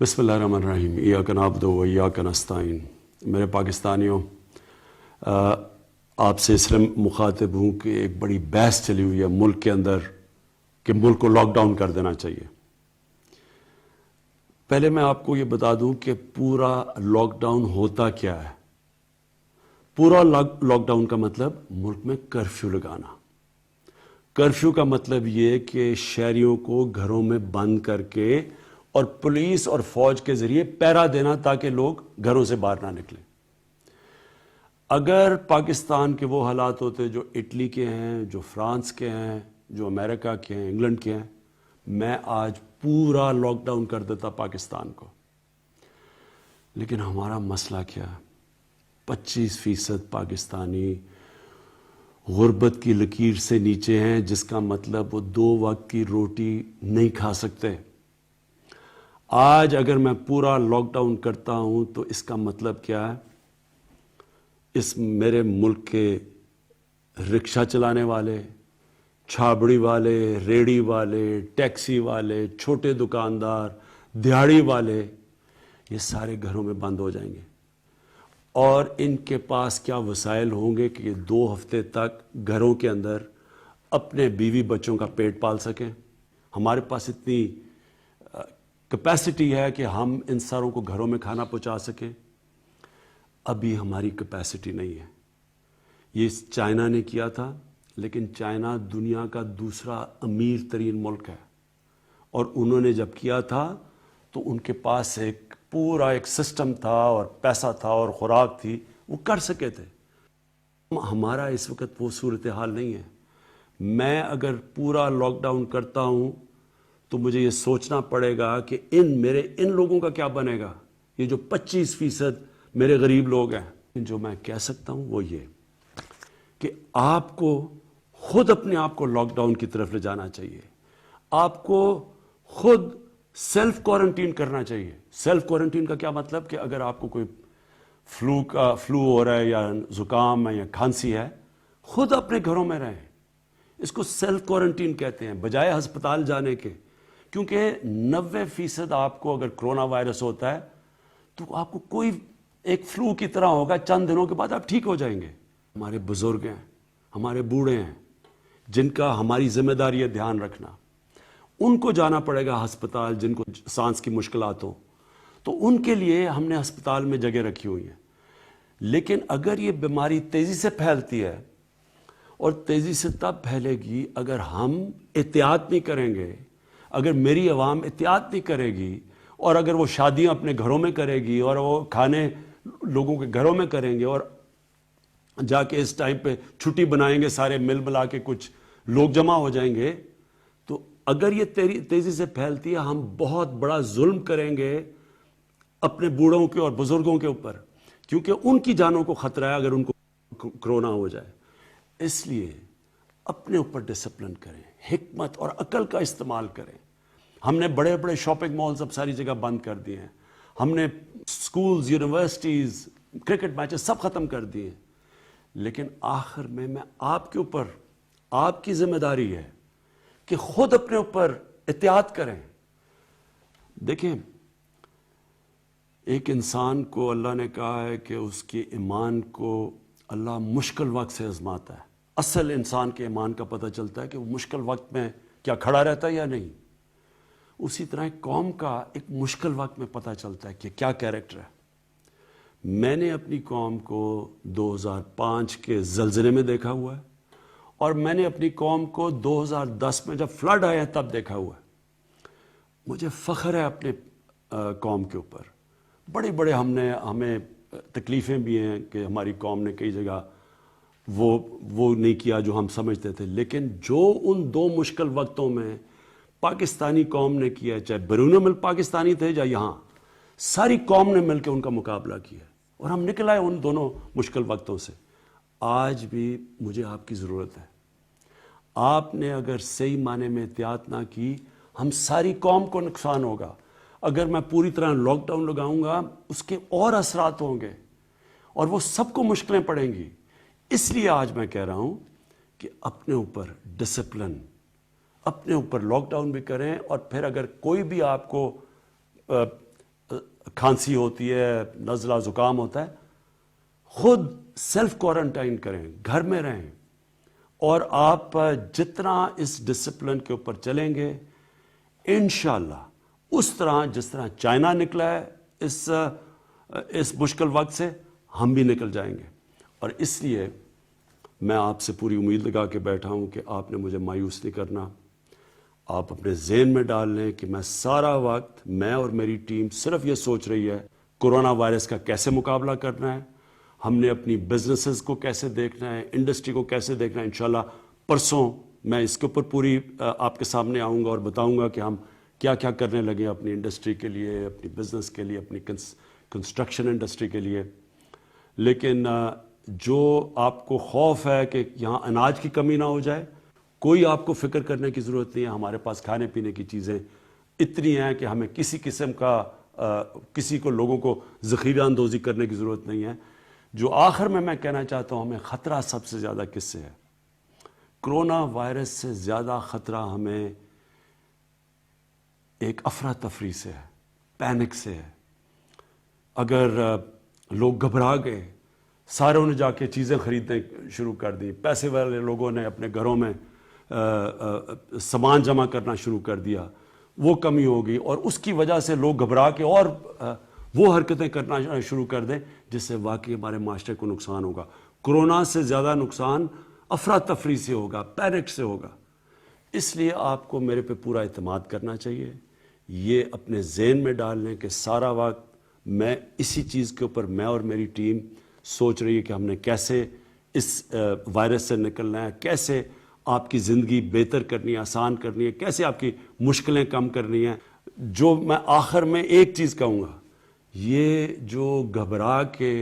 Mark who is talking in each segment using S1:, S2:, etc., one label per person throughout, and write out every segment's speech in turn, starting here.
S1: بسم اللہ الرحمن الرحیم ایاک نعبد و ایاک نستعین۔ میرے پاکستانیوں، آپ سے اس لیے مخاطب ہوں کہ ایک بڑی بحث چلی ہوئی ہے ملک کے اندر کہ ملک کو لاک ڈاؤن کر دینا چاہیے۔ پہلے میں آپ کو یہ بتا دوں کہ پورا لاک ڈاؤن ہوتا کیا ہے۔ پورا لاک ڈاؤن کا مطلب ملک میں کرفیو لگانا۔ کرفیو کا مطلب یہ کہ شہریوں کو گھروں میں بند کر کے اور پولیس اور فوج کے ذریعے پہرا دینا تاکہ لوگ گھروں سے باہر نہ نکلیں۔ اگر پاکستان کے وہ حالات ہوتے جو اٹلی کے ہیں، جو فرانس کے ہیں، جو امریکہ کے ہیں، انگلینڈ کے ہیں، میں آج پورا لاک ڈاؤن کر دیتا پاکستان کو۔ لیکن ہمارا مسئلہ کیا ہے؟ 25% پاکستانی غربت کی لکیر سے نیچے ہیں، جس کا مطلب وہ 2 وقت کی روٹی نہیں کھا سکتے۔ آج اگر میں پورا لاک ڈاؤن کرتا ہوں تو اس کا مطلب کیا ہے؟ اس میرے ملک کے رکشہ چلانے والے، چھابڑی والے، ریڑی والے، ٹیکسی والے، چھوٹے دکاندار، دیہڑی والے، یہ سارے گھروں میں بند ہو جائیں گے۔ اور ان کے پاس کیا وسائل ہوں گے کہ یہ 2 ہفتے تک گھروں کے اندر اپنے بیوی بچوں کا پیٹ پال سکیں؟ ہمارے پاس اتنی کیپیسٹی ہے کہ ہم ان ساروں کو گھروں میں کھانا پہنچا سکیں؟ ابھی ہماری کیپیسٹی نہیں ہے۔ یہ چائنا نے کیا تھا، لیکن چائنا دنیا کا دوسرا امیر ترین ملک ہے، اور انہوں نے جب کیا تھا تو ان کے پاس ایک پورا سسٹم تھا اور پیسہ تھا اور خوراک تھی، وہ کر سکے تھے۔ ہمارا اس وقت وہ صورتحال نہیں ہے۔ میں اگر پورا لاک ڈاؤن کرتا ہوں تو مجھے یہ سوچنا پڑے گا کہ ان لوگوں کا کیا بنے گا، یہ جو 25% میرے غریب لوگ ہیں۔ جو میں کہہ سکتا ہوں وہ یہ کہ آپ کو خود اپنے آپ کو لاک ڈاؤن کی طرف لے جانا چاہیے۔ آپ کو خود سیلف کوارنٹین کرنا چاہیے۔ سیلف کوارنٹین کا کیا مطلب کہ اگر آپ کو کوئی فلو ہو رہا ہے یا زکام ہے یا کھانسی ہے، خود اپنے گھروں میں رہیں۔ اس کو سیلف کوارنٹین کہتے ہیں، بجائے ہسپتال جانے کے، کیونکہ 90% آپ کو اگر کرونا وائرس ہوتا ہے تو آپ کو کوئی ایک فلو کی طرح ہوگا، چند دنوں کے بعد آپ ٹھیک ہو جائیں گے۔ ہمارے بزرگ ہیں، ہمارے بوڑھے ہیں، جن کا ہماری ذمہ داری ہے دھیان رکھنا، ان کو جانا پڑے گا ہسپتال، جن کو سانس کی مشکلات ہو، تو ان کے لیے ہم نے ہسپتال میں جگہ رکھی ہوئی ہیں۔ لیکن اگر یہ بیماری تیزی سے پھیلتی ہے، اور تیزی سے تب پھیلے گی اگر ہم احتیاط نہیں کریں گے، اگر میری عوام احتیاط نہیں کرے گی، اور اگر وہ شادیاں اپنے گھروں میں کرے گی اور وہ کھانے لوگوں کے گھروں میں کریں گے، اور جا کے اس ٹائم پہ چھٹی بنائیں گے، سارے مل ملا کے کچھ لوگ جمع ہو جائیں گے، تو اگر یہ تیزی سے پھیلتی ہے، ہم بہت بڑا ظلم کریں گے اپنے بوڑھوں کے اور بزرگوں کے اوپر، کیونکہ ان کی جانوں کو خطرہ ہے اگر ان کو کرونا ہو جائے۔ اس لیے اپنے اوپر ڈسپلن کریں، حکمت اور عقل کا استعمال کریں۔ ہم نے بڑے بڑے شاپنگ مالز اب ساری جگہ بند کر دیے ہیں، ہم نے سکولز، یونیورسٹیز، کرکٹ میچز سب ختم کر دیے ہیں، لیکن آخر میں آپ کے اوپر، آپ کی ذمہ داری ہے کہ خود اپنے اوپر احتیاط کریں۔ دیکھیں، ایک انسان کو اللہ نے کہا ہے کہ اس کے ایمان کو اللہ مشکل وقت سے آزماتا ہے۔ اصل انسان کے ایمان کا پتہ چلتا ہے کہ وہ مشکل وقت میں کیا کھڑا رہتا ہے یا نہیں۔ اسی طرح ایک قوم کا ایک مشکل وقت میں پتہ چلتا ہے کہ کیا کیریکٹر ہے۔ میں نے اپنی قوم کو 2005 کے زلزلے میں دیکھا ہوا ہے، اور میں نے اپنی قوم کو 2010 میں جب فلڈ آیا تب دیکھا ہوا ہے۔ مجھے فخر ہے اپنے قوم کے اوپر۔ بڑے بڑے ہمیں تکلیفیں بھی ہیں کہ ہماری قوم نے کئی جگہ وہ نہیں کیا جو ہم سمجھتے تھے، لیکن جو ان 2 مشکل وقتوں میں پاکستانی قوم نے کیا، چاہے بیرون ملک پاکستانی تھے یا یہاں، ساری قوم نے مل کے ان کا مقابلہ کیا، اور ہم نکل آئے ان دونوں مشکل وقتوں سے۔ آج بھی مجھے آپ کی ضرورت ہے۔ آپ نے اگر صحیح معنی میں احتیاط نہ کی، ہم ساری قوم کو نقصان ہوگا۔ اگر میں پوری طرح لاک ڈاؤن لگاؤں گا، اس کے اور اثرات ہوں گے، اور وہ سب کو مشکلیں پڑیں گی۔ اس لیے آج میں کہہ رہا ہوں کہ اپنے اوپر ڈسپلن، اپنے اوپر لاک ڈاؤن بھی کریں، اور پھر اگر کوئی بھی آپ کو کھانسی ہوتی ہے, نزلہ زکام ہوتا ہے, خود سیلف کوارنٹائن کریں, گھر میں رہیں, اور آپ جتنا اس ڈسپلن کے اوپر چلیں گے انشاءاللہ اس طرح جس طرح چائنا نکلا ہے اس مشکل وقت سے, ہم بھی نکل جائیں گے. اور اس لیے میں آپ سے پوری امید لگا کے بیٹھا ہوں کہ آپ نے مجھے مایوس نہیں کرنا. آپ اپنے ذہن میں ڈال لیں کہ میں سارا وقت, میں اور میری ٹیم صرف یہ سوچ رہی ہے کورونا وائرس کا کیسے مقابلہ کرنا ہے, ہم نے اپنی بزنسز کو کیسے دیکھنا ہے, انڈسٹری کو کیسے دیکھنا ہے. انشاءاللہ پرسوں میں اس کے اوپر پوری آپ کے سامنے آؤں گا اور بتاؤں گا کہ ہم کیا کیا کرنے لگے اپنی انڈسٹری کے لیے, اپنی بزنس کے لیے, اپنی کنسٹرکشن انڈسٹری کے لیے. لیکن جو آپ کو خوف ہے کہ یہاں اناج کی کمی نہ ہو جائے, کوئی آپ کو فکر کرنے کی ضرورت نہیں ہے. ہمارے پاس کھانے پینے کی چیزیں اتنی ہیں کہ ہمیں کسی قسم کا کسی کو لوگوں کو ذخیرہ اندوزی کرنے کی ضرورت نہیں ہے. جو آخر میں کہنا چاہتا ہوں, ہمیں خطرہ سب سے زیادہ کس سے ہے؟ کرونا وائرس سے زیادہ خطرہ ہمیں ایک افراتفری سے ہے, پینک سے ہے. اگر لوگ گھبرا گئے, ساروں نے جا کے چیزیں خریدنے شروع کر دی, پیسے والے لوگوں نے اپنے گھروں میں سامان جمع کرنا شروع کر دیا, وہ کمی ہوگی, اور اس کی وجہ سے لوگ گھبرا کے اور وہ حرکتیں کرنا شروع کر دیں جس سے واقعی ہمارے معاشرے کو نقصان ہوگا. کرونا سے زیادہ نقصان افراتفری سے ہوگا, پینک سے ہوگا. اس لیے آپ کو میرے پہ پورا اعتماد کرنا چاہیے. یہ اپنے ذہن میں ڈال لیں کہ سارا وقت میں اسی چیز کے اوپر, میں اور میری ٹیم سوچ رہی ہے کہ ہم نے کیسے اس وائرس سے نکلنا ہے, کیسے آپ کی زندگی بہتر کرنی ہے, آسان کرنی ہے, کیسے آپ کی مشکلیں کم کرنی ہیں. جو میں آخر میں ایک چیز کہوں گا, یہ جو گھبرا کے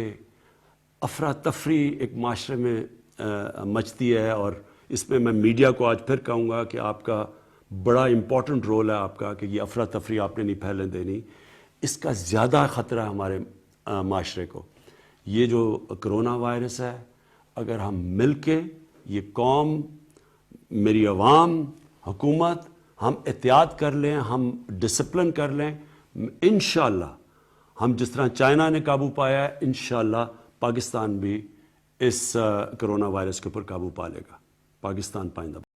S1: افراتفری ایک معاشرے میں مچتی ہے, اور اس میں میڈیا کو آج پھر کہوں گا کہ آپ کا بڑا امپورٹنٹ رول ہے آپ کا, کہ یہ افراتفری آپ نے نہیں پھیلنے دینی. اس کا زیادہ خطرہ ہے ہمارے معاشرے کو. یہ جو کرونا وائرس ہے, اگر ہم مل کے, یہ قوم, میری عوام, حکومت, ہم احتیاط کر لیں, ہم ڈسپلن کر لیں, انشاءاللہ ہم جس طرح چائنا نے قابو پایا ہے, انشاءاللہ پاکستان بھی اس کرونا وائرس کے اوپر قابو پا لے گا. پاکستان پائندہ.